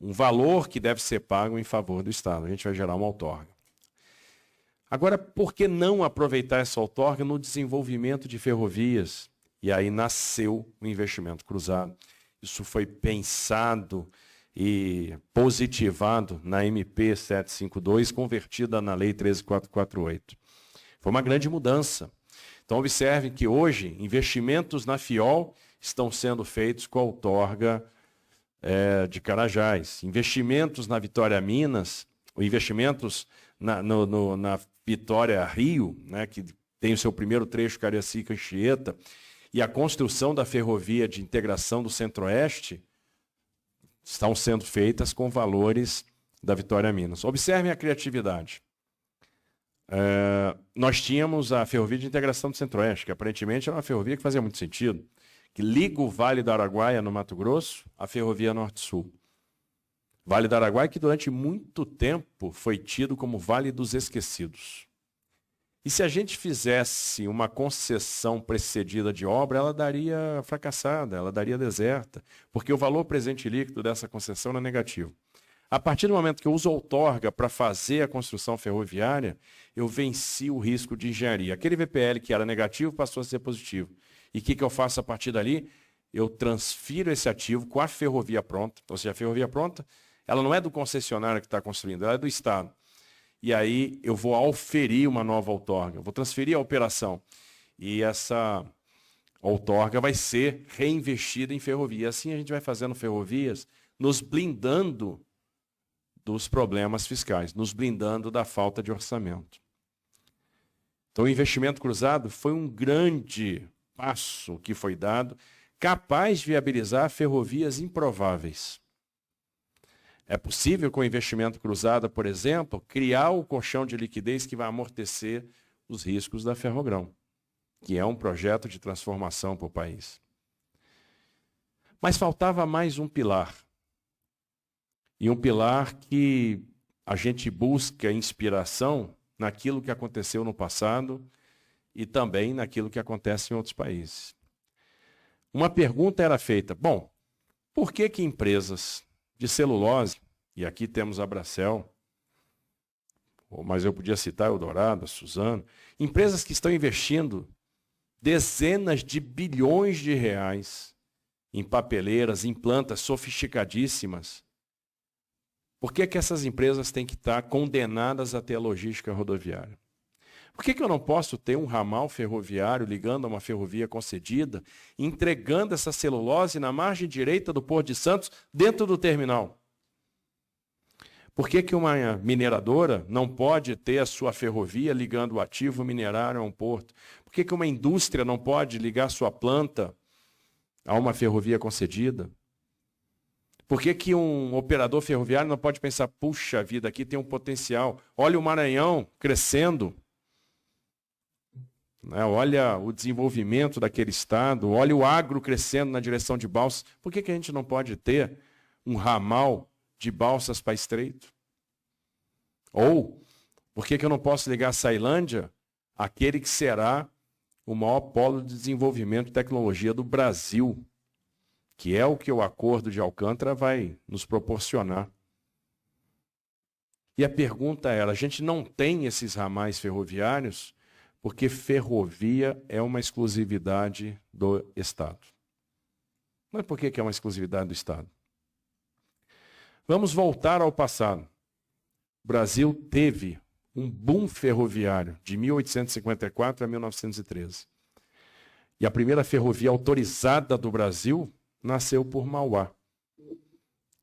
um valor que deve ser pago em favor do Estado. A gente vai gerar uma outorga. Agora, por que não aproveitar essa outorga no desenvolvimento de ferrovias? E aí nasceu o investimento cruzado. Isso foi pensado e positivado na MP 752, convertida na Lei 13448. Foi uma grande mudança. Então, observem que hoje, investimentos na FIOL estão sendo feitos com a outorga de Carajás. Investimentos na Vitória Minas, investimentos na Vitória Rio, né, que tem o seu primeiro trecho Cariacica-Anchieta, e a construção da ferrovia de integração do Centro-Oeste estão sendo feitas com valores da Vitória Minas. Observem a criatividade. Nós tínhamos a ferrovia de integração do Centro-Oeste, que aparentemente era uma ferrovia que fazia muito sentido, que liga o Vale do Araguaia, no Mato Grosso, à ferrovia Norte-Sul. Vale do Araguaia que durante muito tempo foi tido como Vale dos Esquecidos. E se a gente fizesse uma concessão precedida de obra, ela daria fracassada, ela daria deserta, porque o valor presente líquido dessa concessão era negativo. A partir do momento que eu uso outorga para fazer a construção ferroviária, eu venci o risco de engenharia. Aquele VPL que era negativo passou a ser positivo. E o que eu faço a partir dali? Eu transfiro esse ativo com a ferrovia pronta. Ou seja, a ferrovia pronta, ela não é do concessionário que está construindo, ela é do Estado. E aí eu vou auferir uma nova outorga, eu vou transferir a operação. E essa outorga vai ser reinvestida em ferrovia. Assim a gente vai fazendo ferrovias, nos blindando dos problemas fiscais, nos blindando da falta de orçamento. Então o investimento cruzado foi um grande passo que foi dado, capaz de viabilizar ferrovias improváveis. É possível, com o investimento cruzado, por exemplo, criar o colchão de liquidez que vai amortecer os riscos da Ferrogrão, que é um projeto de transformação para o país. Mas faltava mais um pilar. E um pilar que a gente busca inspiração naquilo que aconteceu no passado e também naquilo que acontece em outros países. Uma pergunta era feita, bom, por que empresas de celulose, e aqui temos a Bracel, mas eu podia citar a Eldorado, a Suzano, empresas que estão investindo dezenas de bilhões de reais em papeleiras, em plantas sofisticadíssimas, por que essas empresas têm que estar condenadas a ter a logística rodoviária? Por que eu não posso ter um ramal ferroviário ligando a uma ferrovia concedida, entregando essa celulose na margem direita do Porto de Santos, dentro do terminal? Por que uma mineradora não pode ter a sua ferrovia ligando o ativo minerário a um porto? Por que uma indústria não pode ligar sua planta a uma ferrovia concedida? Por que um operador ferroviário não pode pensar, puxa vida, aqui tem um potencial, olha o Maranhão crescendo, né? Olha o desenvolvimento daquele estado, olha o agro crescendo na direção de Balsas. Por que a gente não pode ter um ramal de Balsas para Estreito? Ou, por que eu não posso ligar a Ceilândia àquele que será o maior polo de desenvolvimento de tecnologia do Brasil, que é o que o Acordo de Alcântara vai nos proporcionar? E a pergunta era, a gente não tem esses ramais ferroviários porque ferrovia é uma exclusividade do Estado. Mas por que é uma exclusividade do Estado? Vamos voltar ao passado. O Brasil teve um boom ferroviário de 1854 a 1913. E a primeira ferrovia autorizada do Brasil nasceu por Mauá,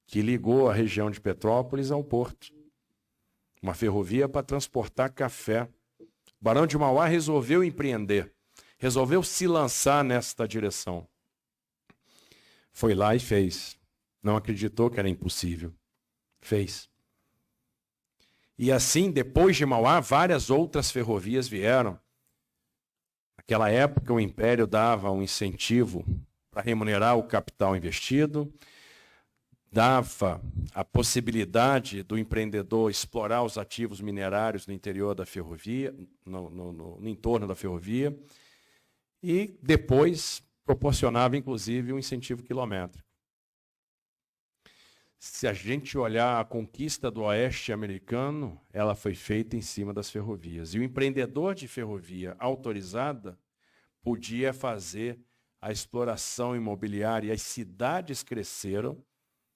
que ligou a região de Petrópolis ao porto. Uma ferrovia para transportar café. O Barão de Mauá resolveu empreender, resolveu se lançar nesta direção. Foi lá e fez. Não acreditou que era impossível. Fez. E assim, depois de Mauá, várias outras ferrovias vieram. Naquela época, o Império dava um incentivo para remunerar o capital investido, dava a possibilidade do empreendedor explorar os ativos minerários no interior da ferrovia, no entorno da ferrovia, e depois proporcionava, inclusive, um incentivo quilométrico. Se a gente olhar a conquista do oeste americano, ela foi feita em cima das ferrovias. E o empreendedor de ferrovia autorizada podia fazer a exploração imobiliária, e as cidades cresceram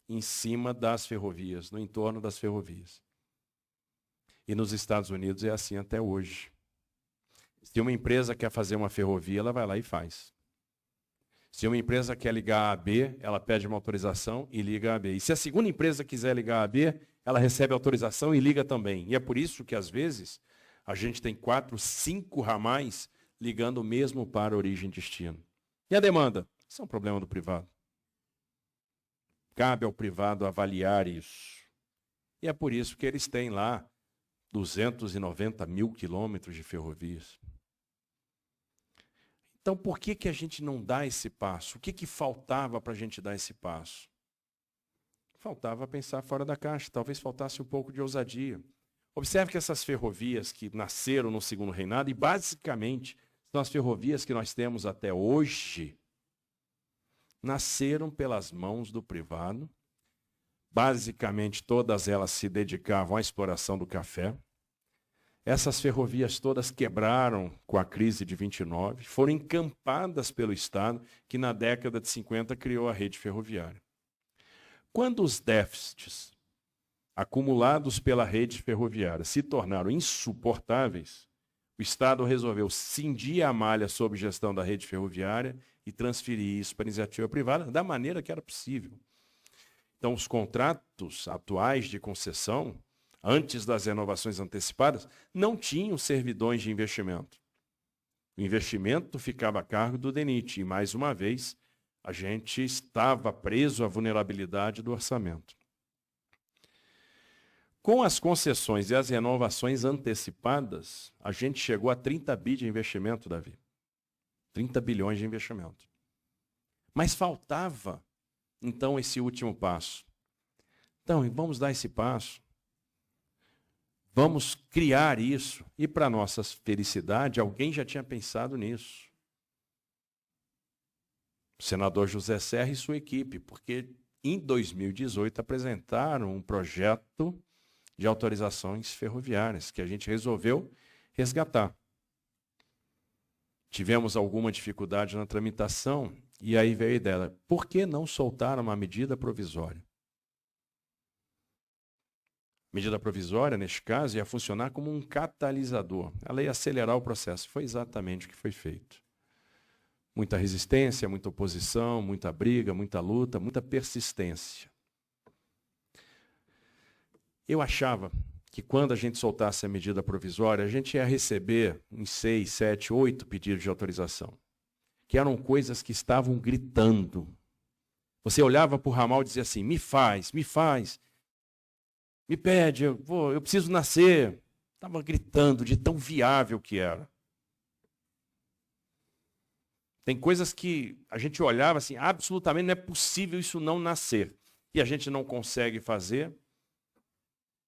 em cima das ferrovias, no entorno das ferrovias. E nos Estados Unidos é assim até hoje. Se uma empresa quer fazer uma ferrovia, ela vai lá e faz. Se uma empresa quer ligar a AB, ela pede uma autorização e liga a AB. E se a segunda empresa quiser ligar a AB, ela recebe autorização e liga também. E é por isso que, às vezes, a gente tem 4, 5 ramais ligando o mesmo para a origem e destino. E a demanda? Isso é um problema do privado. Cabe ao privado avaliar isso. E é por isso que eles têm lá 290 mil quilômetros de ferrovias. Então, por que a gente não dá esse passo? O que faltava para a gente dar esse passo? Faltava pensar fora da caixa, talvez faltasse um pouco de ousadia. Observe que essas ferrovias que nasceram no Segundo Reinado, e basicamente são as ferrovias que nós temos até hoje, nasceram pelas mãos do privado. Basicamente, todas elas se dedicavam à exploração do café. Essas ferrovias todas quebraram com a crise de 29, foram encampadas pelo Estado, que na década de 50 criou a rede ferroviária. Quando os déficits acumulados pela rede ferroviária se tornaram insuportáveis, o Estado resolveu cindir a malha sob gestão da rede ferroviária e transferir isso para a iniciativa privada da maneira que era possível. Então, os contratos atuais de concessão, antes das renovações antecipadas, não tinham servidões de investimento. O investimento ficava a cargo do DENIT e, mais uma vez, a gente estava preso à vulnerabilidade do orçamento. Com as concessões e as renovações antecipadas, a gente chegou a 30 bi de investimento, Davi. 30 bilhões de investimento. Mas faltava, então, esse último passo. Então, vamos dar esse passo. Vamos criar isso. E, para nossa felicidade, alguém já tinha pensado nisso. O senador José Serra e sua equipe, porque em 2018 apresentaram um projeto de autorizações ferroviárias, que a gente resolveu resgatar. Tivemos alguma dificuldade na tramitação, e aí veio a ideia, por que não soltar uma medida provisória? Medida provisória, neste caso, ia funcionar como um catalisador. Ela ia acelerar o processo. Foi exatamente o que foi feito. Muita resistência, muita oposição, muita briga, muita luta, muita persistência. Eu achava que quando a gente soltasse a medida provisória, a gente ia receber uns 6, 7, 8 pedidos de autorização, que eram coisas que estavam gritando. Você olhava para o ramal e dizia assim, me faz, me pede, eu preciso nascer. Estava gritando de tão viável que era. Tem coisas que a gente olhava assim, absolutamente não é possível isso não nascer. E a gente não consegue fazer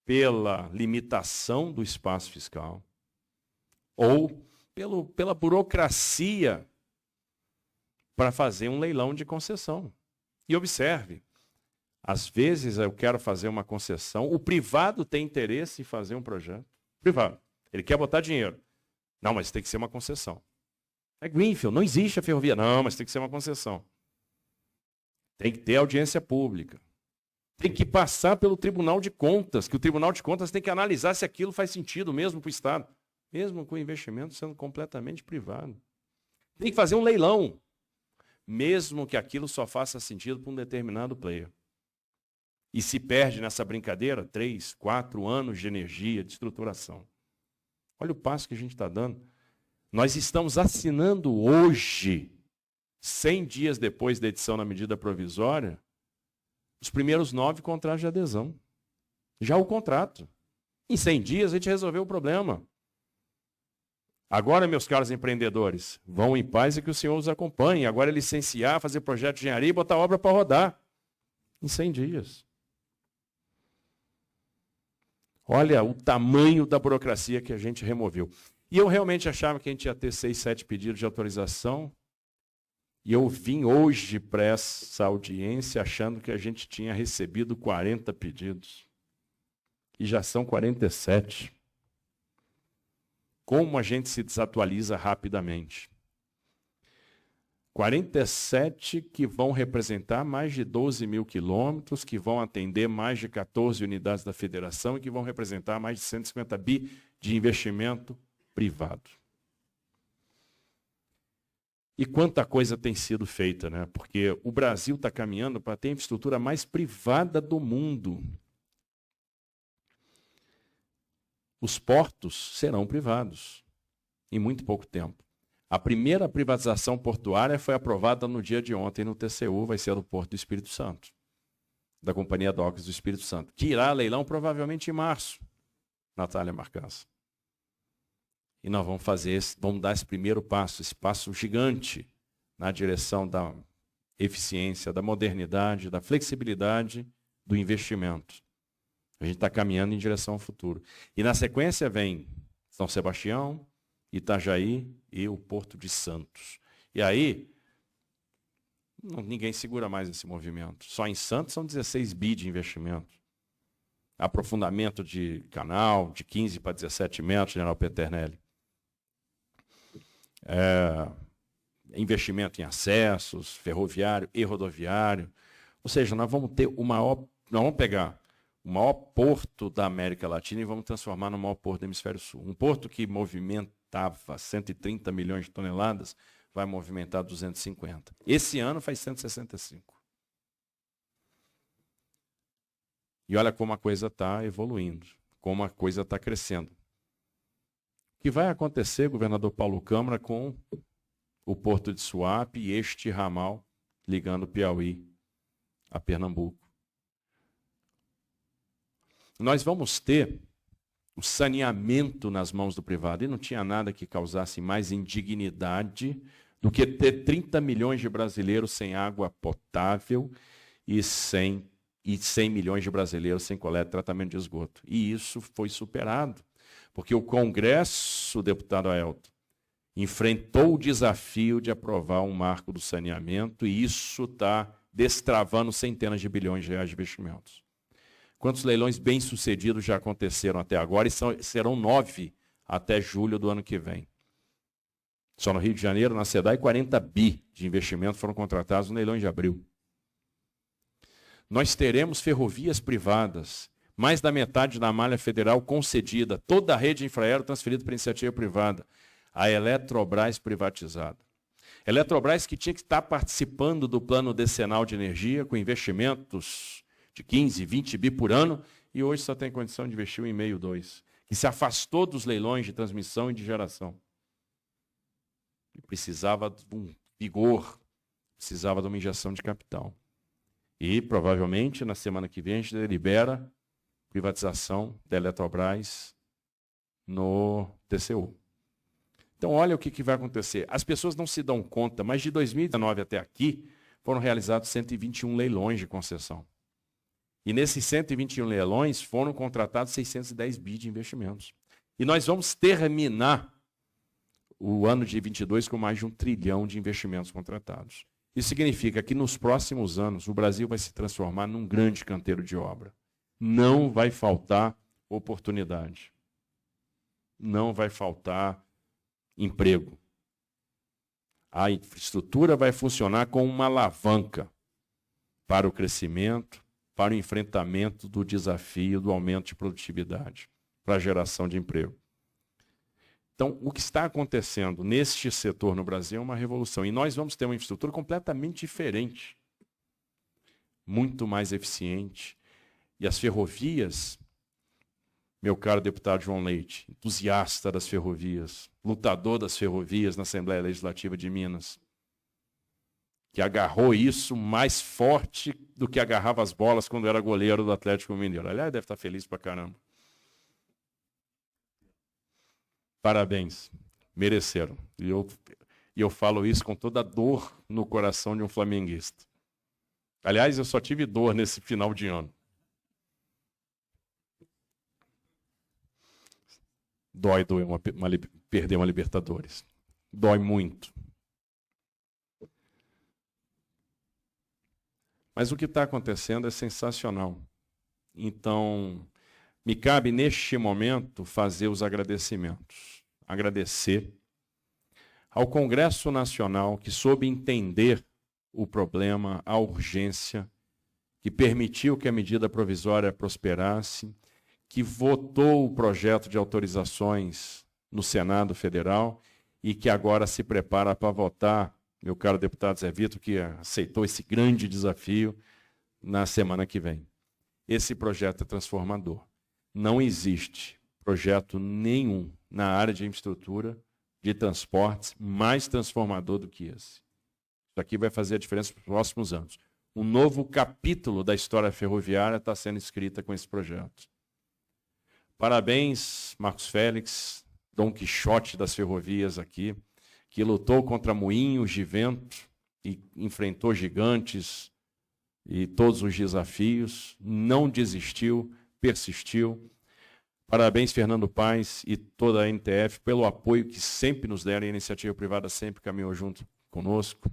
pela limitação do espaço fiscal ou pela burocracia para fazer um leilão de concessão. E observe, às vezes eu quero fazer uma concessão, o privado tem interesse em fazer um projeto. Privado. Ele quer botar dinheiro. Não, mas tem que ser uma concessão. É greenfield, não existe a ferrovia. Não, mas tem que ser uma concessão. Tem que ter audiência pública. Tem que passar pelo Tribunal de Contas, que o Tribunal de Contas tem que analisar se aquilo faz sentido mesmo para o Estado. Mesmo com o investimento sendo completamente privado. Tem que fazer um leilão. Mesmo que aquilo só faça sentido para um determinado player. E se perde nessa brincadeira 3, 4 anos de energia, de estruturação. Olha o passo que a gente está dando. Nós estamos assinando hoje, 100 dias depois da edição na medida provisória, os primeiros 9 contratos de adesão. Já o contrato. Em 100 dias a gente resolveu o problema. Agora, meus caros empreendedores, vão em paz e que o Senhor os acompanhe. Agora é licenciar, fazer projeto de engenharia e botar a obra para rodar. Em 100 dias. Olha o tamanho da burocracia que a gente removeu. E eu realmente achava que a gente ia ter 6, 7 pedidos de autorização. E eu vim hoje para essa audiência achando que a gente tinha recebido 40 pedidos. E já são 47. Como a gente se desatualiza rapidamente. 47 que vão representar mais de 12 mil quilômetros, que vão atender mais de 14 unidades da federação e que vão representar mais de 150 bi de investimento privado. E quanta coisa tem sido feita, né? Porque o Brasil está caminhando para ter a infraestrutura mais privada do mundo. Os portos serão privados em muito pouco tempo. A primeira privatização portuária foi aprovada no dia de ontem no TCU, vai ser do Porto do Espírito Santo, da Companhia Docas do Espírito Santo, que irá a leilão provavelmente em março, Natália Marcassa. E nós vamos dar esse primeiro passo, esse passo gigante na direção da eficiência, da modernidade, da flexibilidade do investimento. A gente está caminhando em direção ao futuro. E na sequência vem São Sebastião, Itajaí e o Porto de Santos. E aí, ninguém segura mais esse movimento. Só em Santos são 16 bi de investimento. Aprofundamento de canal de 15 para 17 metros, General Peternelli. Investimento em acessos, ferroviário e rodoviário. Ou seja, nós vamos pegar o maior porto da América Latina e vamos transformar no maior porto do Hemisfério Sul. Um porto que movimentava 130 milhões de toneladas, vai movimentar 250. Esse ano faz 165. E olha como a coisa está evoluindo, como a coisa está crescendo. O que vai acontecer, governador Paulo Câmara, com o Porto de Suape e este ramal ligando Piauí a Pernambuco? Nós vamos ter o saneamento nas mãos do privado. E não tinha nada que causasse mais indignidade do que ter 30 milhões de brasileiros sem água potável e 100 milhões de brasileiros sem coleta e tratamento de esgoto. E isso foi superado, porque o Congresso, deputado Aelton, enfrentou o desafio de aprovar um marco do saneamento e isso está destravando centenas de bilhões de reais de investimentos. Quantos leilões bem-sucedidos já aconteceram até agora? E serão 9 até julho do ano que vem. Só no Rio de Janeiro, na SEDAI, 40 bi de investimento foram contratados no leilão de abril. Nós teremos ferrovias privadas, mais da metade da malha federal concedida, toda a rede infraero transferida para iniciativa privada, a Eletrobras privatizada. Eletrobras que tinha que estar participando do plano decenal de energia, com investimentos de 15, 20 bi por ano, e hoje só tem condição de investir 1,5, 2, que se afastou dos leilões de transmissão e de geração. E precisava de um vigor, precisava de uma injeção de capital. E, provavelmente, na semana que vem, a gente delibera privatização da Eletrobras no TCU. Então, olha o que vai acontecer. As pessoas não se dão conta, mas de 2019 até aqui, foram realizados 121 leilões de concessão. E nesses 121 leilões foram contratados 610 bi de investimentos. E nós vamos terminar o ano de 22 com mais de 1 trilhão de investimentos contratados. Isso significa que nos próximos anos o Brasil vai se transformar num grande canteiro de obra. Não vai faltar oportunidade. Não vai faltar emprego. A infraestrutura vai funcionar como uma alavanca para o crescimento, para o enfrentamento do desafio do aumento de produtividade, para a geração de emprego. Então, o que está acontecendo neste setor no Brasil é uma revolução. E nós vamos ter uma infraestrutura completamente diferente, muito mais eficiente. E as ferrovias, meu caro deputado João Leite, entusiasta das ferrovias, lutador das ferrovias na Assembleia Legislativa de Minas, que agarrou isso mais forte do que agarrava as bolas quando era goleiro do Atlético Mineiro. Aliás, deve estar feliz pra caramba. Parabéns, mereceram. E eu falo isso com toda a dor no coração de um flamenguista. Aliás, eu só tive dor nesse final de ano. Dói perder uma Libertadores. Dói muito. Mas o que está acontecendo é sensacional. Então, me cabe, neste momento, fazer os agradecimentos. Agradecer ao Congresso Nacional, que soube entender o problema, a urgência, que permitiu que a medida provisória prosperasse, que votou o projeto de autorizações no Senado Federal e que agora se prepara para votar, meu caro deputado Zé Vitor, que aceitou esse grande desafio na semana que vem. Esse projeto é transformador. Não existe projeto nenhum na área de infraestrutura, de transportes, mais transformador do que esse. Isso aqui vai fazer a diferença nos próximos anos. Um novo capítulo da história ferroviária está sendo escrita com esse projeto. Parabéns, Marcos Félix, Dom Quixote das ferrovias aqui, que lutou contra moinhos de vento e enfrentou gigantes e todos os desafios, não desistiu, persistiu. Parabéns, Fernando Paes e toda a NTF pelo apoio que sempre nos deram, e a iniciativa privada sempre caminhou junto conosco.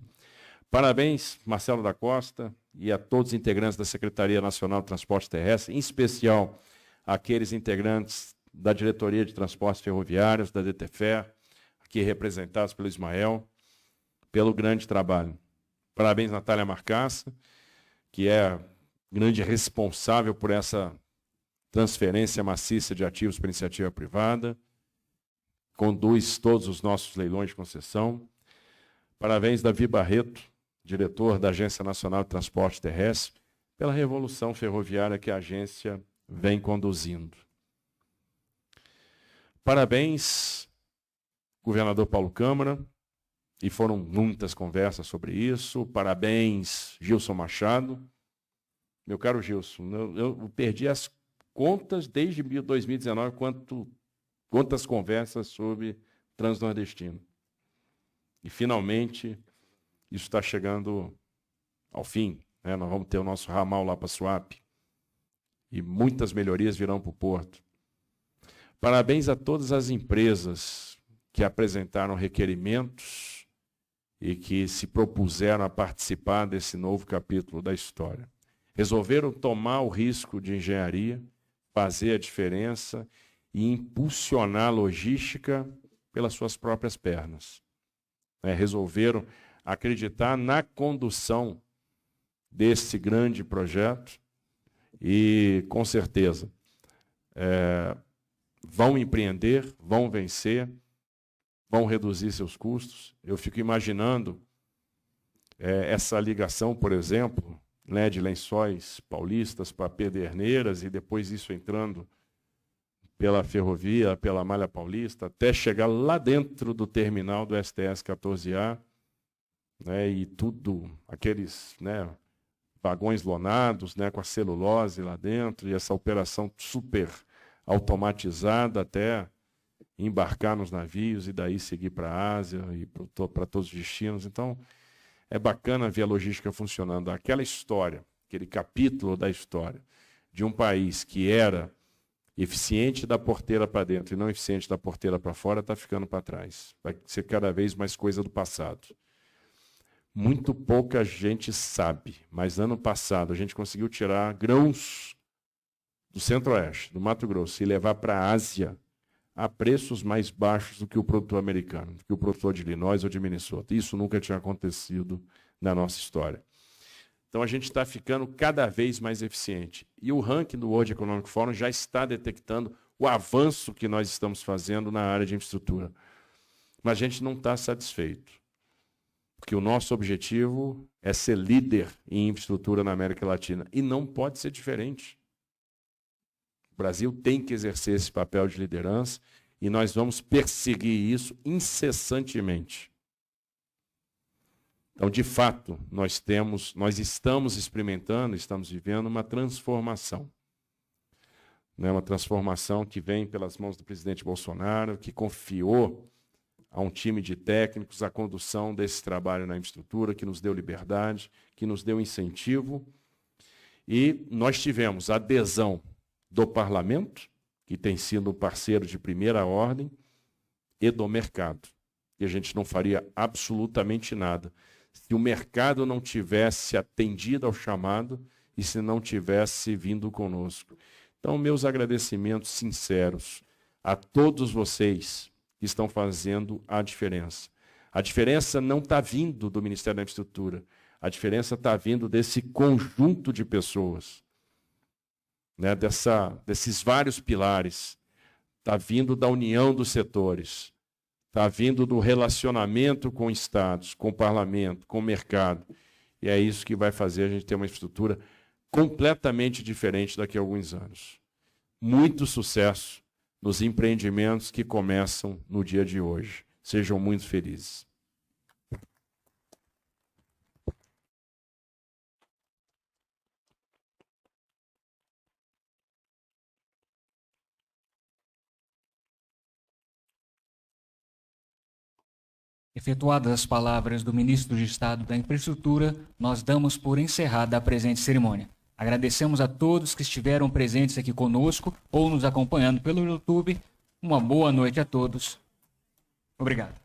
Parabéns, Marcelo da Costa, e a todos os integrantes da Secretaria Nacional de Transporte Terrestre, em especial aqueles integrantes da Diretoria de Transportes Ferroviários, da DTFER, aqui representados pelo Ismael, pelo grande trabalho. Parabéns, Natália Marcassa, que é grande responsável por essa transferência maciça de ativos para iniciativa privada, conduz todos os nossos leilões de concessão. Parabéns, Davi Barreto, diretor da Agência Nacional de Transporte Terrestre, pela revolução ferroviária que a agência vem conduzindo. Parabéns, governador Paulo Câmara, e foram muitas conversas sobre isso. Parabéns, Gilson Machado. Meu caro Gilson, eu perdi as contas desde 2019, quantas conversas sobre Transnordestino. E, finalmente, isso está chegando ao fim. Né? Nós vamos ter o nosso ramal lá para Suape. E muitas melhorias virão para o Porto. Parabéns a todas as empresas que apresentaram requerimentos e que se propuseram a participar desse novo capítulo da história. Resolveram tomar o risco de engenharia, fazer a diferença e impulsionar a logística pelas suas próprias pernas. Resolveram acreditar na condução desse grande projeto e, com certeza, vão empreender, vão vencer, vão reduzir seus custos. Eu fico imaginando essa ligação, por exemplo, né, de Lençóis Paulistas para Pederneiras e depois isso entrando pela ferrovia, pela Malha Paulista, até chegar lá dentro do terminal do STS 14A, né, e tudo, aqueles, né, vagões lonados, né, com a celulose lá dentro, e essa operação super automatizada até embarcar nos navios e daí seguir para a Ásia e para todos os destinos. Então, é bacana ver a logística funcionando. Aquela história, aquele capítulo da história de um país que era eficiente da porteira para dentro e não eficiente da porteira para fora, está ficando para trás. Vai ser cada vez mais coisa do passado. Muito pouca gente sabe, mas ano passado a gente conseguiu tirar grãos do Centro-Oeste, do Mato Grosso, e levar para a Ásia a preços mais baixos do que o produtor americano, do que o produtor de Illinois ou de Minnesota. Isso nunca tinha acontecido na nossa história. Então, a gente está ficando cada vez mais eficiente. E o ranking do World Economic Forum já está detectando o avanço que nós estamos fazendo na área de infraestrutura. Mas a gente não está satisfeito, porque o nosso objetivo é ser líder em infraestrutura na América Latina. E não pode ser diferente. O Brasil tem que exercer esse papel de liderança e nós vamos perseguir isso incessantemente. Então, de fato, nós estamos experimentando, estamos vivendo uma transformação. Uma transformação que vem pelas mãos do presidente Bolsonaro, que confiou a um time de técnicos a condução desse trabalho na infraestrutura, que nos deu liberdade, que nos deu incentivo. E nós tivemos adesão do parlamento, que tem sido um parceiro de primeira ordem, e do mercado. E a gente não faria absolutamente nada se o mercado não tivesse atendido ao chamado e se não tivesse vindo conosco. Então, meus agradecimentos sinceros a todos vocês que estão fazendo a diferença. A diferença não está vindo do Ministério da Infraestrutura, a diferença está vindo desse conjunto de pessoas, desses vários pilares, está vindo da união dos setores, está vindo do relacionamento com estados, com o parlamento, com o mercado. E é isso que vai fazer a gente ter uma infraestrutura completamente diferente daqui a alguns anos. Muito sucesso nos empreendimentos que começam no dia de hoje. Sejam muito felizes. Efetuadas as palavras do Ministro de Estado da Infraestrutura, nós damos por encerrada a presente cerimônia. Agradecemos a todos que estiveram presentes aqui conosco ou nos acompanhando pelo YouTube. Uma boa noite a todos. Obrigado.